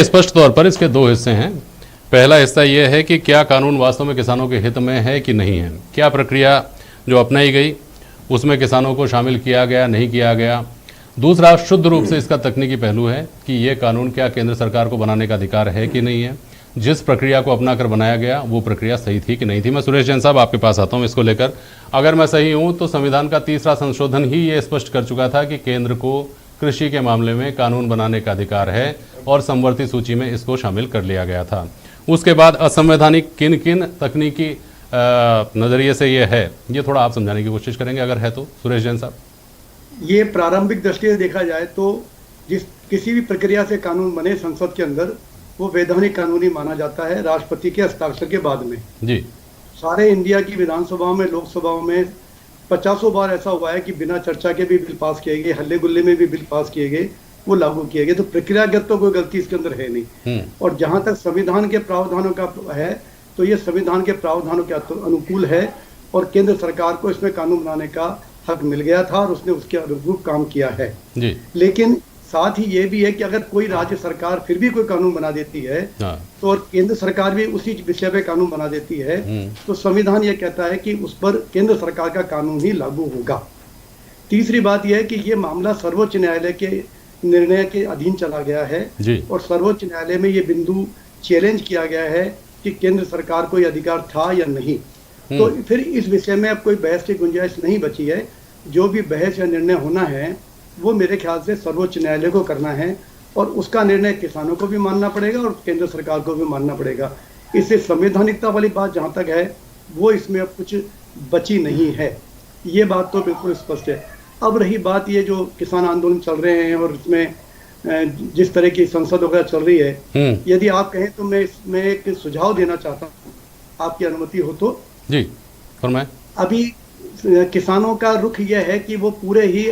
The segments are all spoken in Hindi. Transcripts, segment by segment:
स्पष्ट तौर पर इसके दो हिस्से हैं। पहला हिस्सा यह है कि क्या कानून वास्तव में किसानों के हित में है कि नहीं है, क्या प्रक्रिया जो अपनाई गई उसमें किसानों को शामिल किया गया नहीं किया गया। दूसरा शुद्ध रूप से इसका तकनीकी पहलू है कि ये कानून क्या केंद्र सरकार को बनाने का अधिकार है कि नहीं है, जिस प्रक्रिया को अपना कर बनाया गया वो प्रक्रिया सही थी कि नहीं थी। मैं सुरेश जैन साहब आपके पास आता हूँ इसको लेकर। अगर मैं सही हूँ तो संविधान का तीसरा संशोधन ही ये स्पष्ट कर चुका था कि केंद्र को कृषि के मामले में कानून बनाने का अधिकार है और समवर्ती सूची में इसको शामिल कर लिया गया था। उसके बाद असंवैधानिक किन किन तकनीकी नज़रिए से ये है, ये थोड़ा आप समझाने की कोशिश करेंगे अगर है तो, सुरेश जैन साहब। ये प्रारंभिक दृष्टि से देखा जाए तो जिस किसी भी प्रक्रिया से कानून बने संसद के अंदर वो वैधानिक कानूनी माना जाता है राष्ट्रपति के हस्ताक्षर के बाद में। जी, सारे इंडिया की विधानसभाओं में, लोकसभाओं में 50 बार ऐसा हुआ है कि बिना चर्चा के भी बिल पास किए गए, हल्ले गुल्ले में भी बिल पास किए गए, वो लागू किए गए। तो प्रक्रियागत तो कोई गलती इसके अंदर है नहीं। और जहां तक संविधान के प्रावधानों का है तो ये संविधान के प्रावधानों के अनुकूल है और केंद्र सरकार को इसमें कानून बनाने का हक मिल गया था और उसने उसके अनुरूप काम किया है जी। लेकिन साथ ही ये भी है कि अगर कोई राज्य सरकार फिर भी कोई कानून बना देती है तो और केंद्र सरकार भी उसी विषय पे कानून बना देती है तो संविधान ये कहता है कि उस पर केंद्र सरकार का कानून ही लागू होगा। तीसरी बात यह है कि ये मामला सर्वोच्च न्यायालय के निर्णय के अधीन चला गया है और सर्वोच्च न्यायालय में ये बिंदु चैलेंज किया गया है कि केंद्र सरकार को यह अधिकार था या नहीं। तो फिर इस विषय में अब कोई बहस की गुंजाइश नहीं बची है। जो भी बहस या निर्णय होना है वो मेरे ख्याल से सर्वोच्च न्यायालय को करना है और उसका निर्णय किसानों को भी मानना पड़ेगा और केंद्र सरकार को भी मानना पड़ेगा। इससे संवैधानिकता वाली बात जहाँ तक है वो इसमें अब कुछ बची नहीं है, ये बात तो बिल्कुल स्पष्ट है। अब रही बात ये जो किसान आंदोलन चल रहे हैं और इसमें जिस तरह की संसद वगैरह चल रही है, यदि आप कहें तो मैं इसमें एक सुझाव देना चाहता हूँ, आपकी अनुमति हो तो। जी फरमाएं। अभी किसानों का रुख यह है कि वो पूरे ही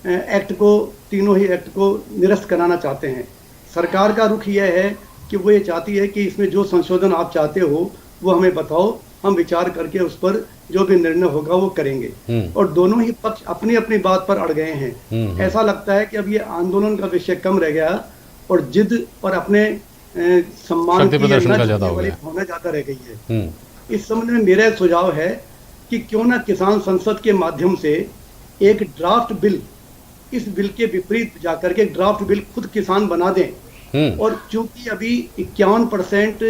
एक्ट को, तीनों ही एक्ट को निरस्त कराना चाहते हैं। सरकार का रुख यह है कि वो ये चाहती है कि इसमें जो संशोधन आप चाहते हो वो हमें बताओ, हम विचार करके उस पर जो भी निर्णय होगा वो करेंगे। और दोनों ही पक्ष अपनी अपनी बात पर अड़ गए हैं। ऐसा लगता है कि अब ये आंदोलन का विषय कम रह गया और जिद और अपने सम्मान की भावना ज्यादा रह गई है। इस संबंध में मेरा सुझाव है कि क्यों ना किसान संसद के माध्यम से एक ड्राफ्ट बिल, इस बिल के विपरीत जाकर के ड्राफ्ट बिल खुद किसान बना दें। और चूंकि अभी 51%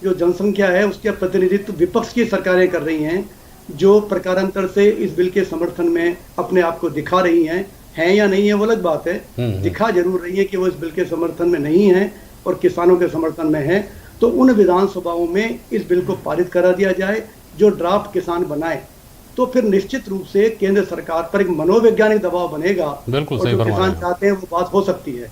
जो जनसंख्या है उसके प्रतिनिधित्व विपक्ष की सरकारें कर रही हैं, जो प्रकारांतर से इस बिल के समर्थन में अपने आप को दिखा रही हैं या नहीं है वो अलग बात है, दिखा जरूर रही है कि वो इस बिल के समर्थन में नहीं है और किसानों के समर्थन में है, तो उन विधानसभाओं में इस बिल को पारित करा दिया जाए जो ड्राफ्ट किसान बनाए। तो फिर निश्चित रूप से केंद्र सरकार पर एक मनोवैज्ञानिक दबाव बनेगा। बिल्कुल और सही जो किसान चाहते हैं वो बात हो सकती है।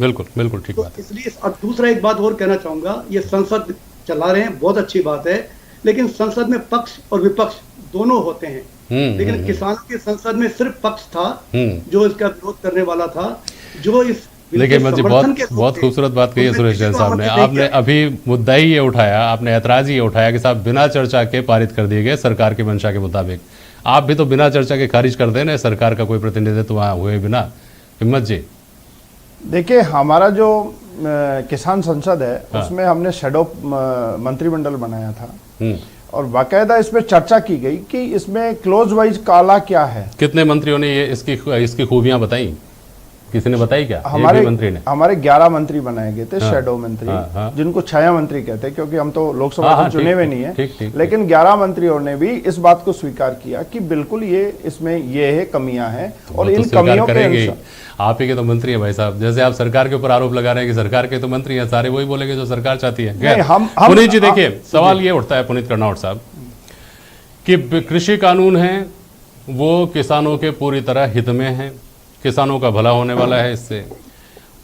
बिल्कुल बिल्कुल ठीक तो बात है। इसलिए और दूसरा एक बात और कहना चाहूंगा, ये संसद चला रहे हैं बहुत अच्छी बात है, लेकिन संसद में पक्ष और विपक्ष दोनों होते हैं। लेकिन किसानों की संसद में सिर्फ पक्ष था जो इसका विरोध करने वाला था, जो इस देखिए मंत्री बहुत खूबसूरत बात कही है सुरेश जैन साहब ने। आपने अभी मुद्दा ही ये उठाया, आपने ऐतराज ही ये उठाया कि साहब बिना चर्चा के पारित कर दिए गए सरकार की मंशा के मुताबिक। आप भी तो बिना चर्चा के खारिज कर देना सरकार का कोई प्रतिनिधित्व वहाँ हुए बिना। हिम्मत जी देखिए, हमारा जो किसान संसद है उसमें हमने शैडो मंत्रिमंडल बनाया था और बाकायदा इसमें चर्चा की गई कि इसमें क्लोज वाइज काला क्या है। कितने मंत्रियों ने ये इसकी खूबियां बताई? किसी ने बताई क्या? हमारे मंत्री ने, हमारे 11 मंत्री बनाए गए थे। शैडो मंत्री, जिनको छाया मंत्री कहते हैं, क्योंकि हम तो लोकसभा में चुने हुए नहीं है। लेकिन 11 मंत्रियों ने भी इस बात को स्वीकार किया कि बिल्कुल ये इसमें ये है कमियां हैं और इन कमियों के आप ही के तो मंत्री है भाई साहब। जैसे आप सरकार के ऊपर आरोप लगा रहे हैं कि सरकार के तो मंत्री हैं, सारे वही बोलेंगे जो सरकार चाहती है। पुनीत जी देखिए, सवाल ये उठता है पुनीत कर्नावट साहब कि कृषि कानून है वो किसानों के पूरी तरह हित में है, किसानों का भला होने वाला है। इससे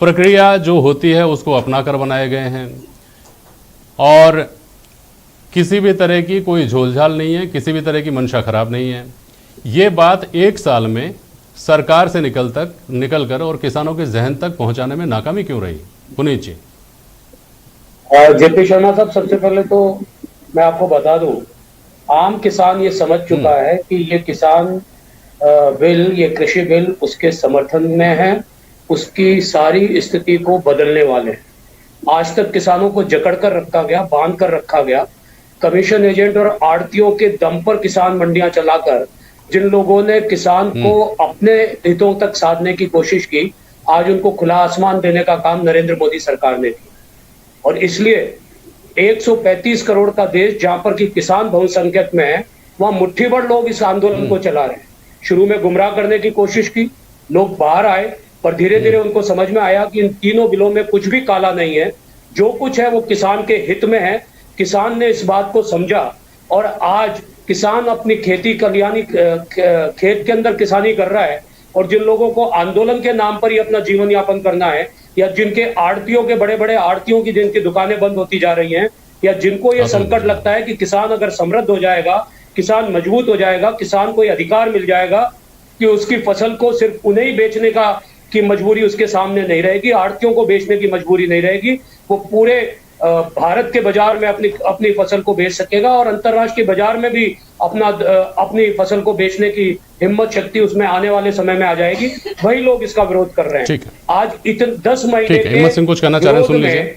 प्रक्रिया जो होती है उसको अपना कर बनाए गए हैं और किसी भी तरह की कोई झोलझाल नहीं है, किसी भी तरह की मंशा खराब नहीं है। ये बात 1 साल में सरकार से निकल कर और किसानों के जहन तक पहुंचाने में नाकामी क्यों रही? पुनीत जी। जेपी शर्मा साहब, सबसे पहले तो मैं आपको बता दूं, आम किसान ये समझ चुका है कि ये किसान बिल, ये कृषि बिल उसके समर्थन में है, उसकी सारी स्थिति को बदलने वाले हैं। आज तक किसानों को जकड़ कर रखा गया, बांध कर रखा गया। कमीशन एजेंट और आड़तियों के दम पर किसान मंडियां चलाकर जिन लोगों ने किसान को अपने हितों तक साधने की कोशिश की, आज उनको खुला आसमान देने का काम नरेंद्र मोदी सरकार ने किया। और इसलिए 135 करोड़ का देश जहां पर कि किसान बहुसंख्यक में है, वहां मुट्ठी भर लोग इस आंदोलन को चला रहे हैं। शुरू में गुमराह करने की कोशिश की, लोग बाहर आए, पर धीरे धीरे उनको समझ में आया कि इन तीनों बिलों में कुछ भी काला नहीं है, जो कुछ है वो किसान के हित में है। किसान ने इस बात को समझा और आज किसान अपनी खेती कल्याणी खेत के अंदर किसानी कर रहा है। और जिन लोगों को आंदोलन के नाम पर ही अपना जीवन यापन करना है, या जिनके आड़तियों के बड़े बड़े आड़तियों की जिनकी दुकानें बंद होती जा रही हैं, या जिनको ये संकट लगता है कि किसान अगर समृद्ध हो जाएगा, किसान मजबूत हो जाएगा, किसान को ये अधिकार मिल जाएगा कि उसकी फसल को सिर्फ उन्हें ही बेचने की मजबूरी उसके सामने नहीं रहेगी, आड़तियों को बेचने की मजबूरी नहीं रहेगी, वो पूरे भारत के बाजार में अपनी फसल को बेच सकेगा और अंतर्राष्ट्रीय बाजार में भी अपनी फसल को बेचने की हिम्मत शक्ति उसमें आने वाले समय में आ जाएगी। वही लोग इसका विरोध कर रहे हैं। आज इतने 10 महीने हिम्मत सिंह कुछ कहना चाह रहे हैं, सुन लीजिए।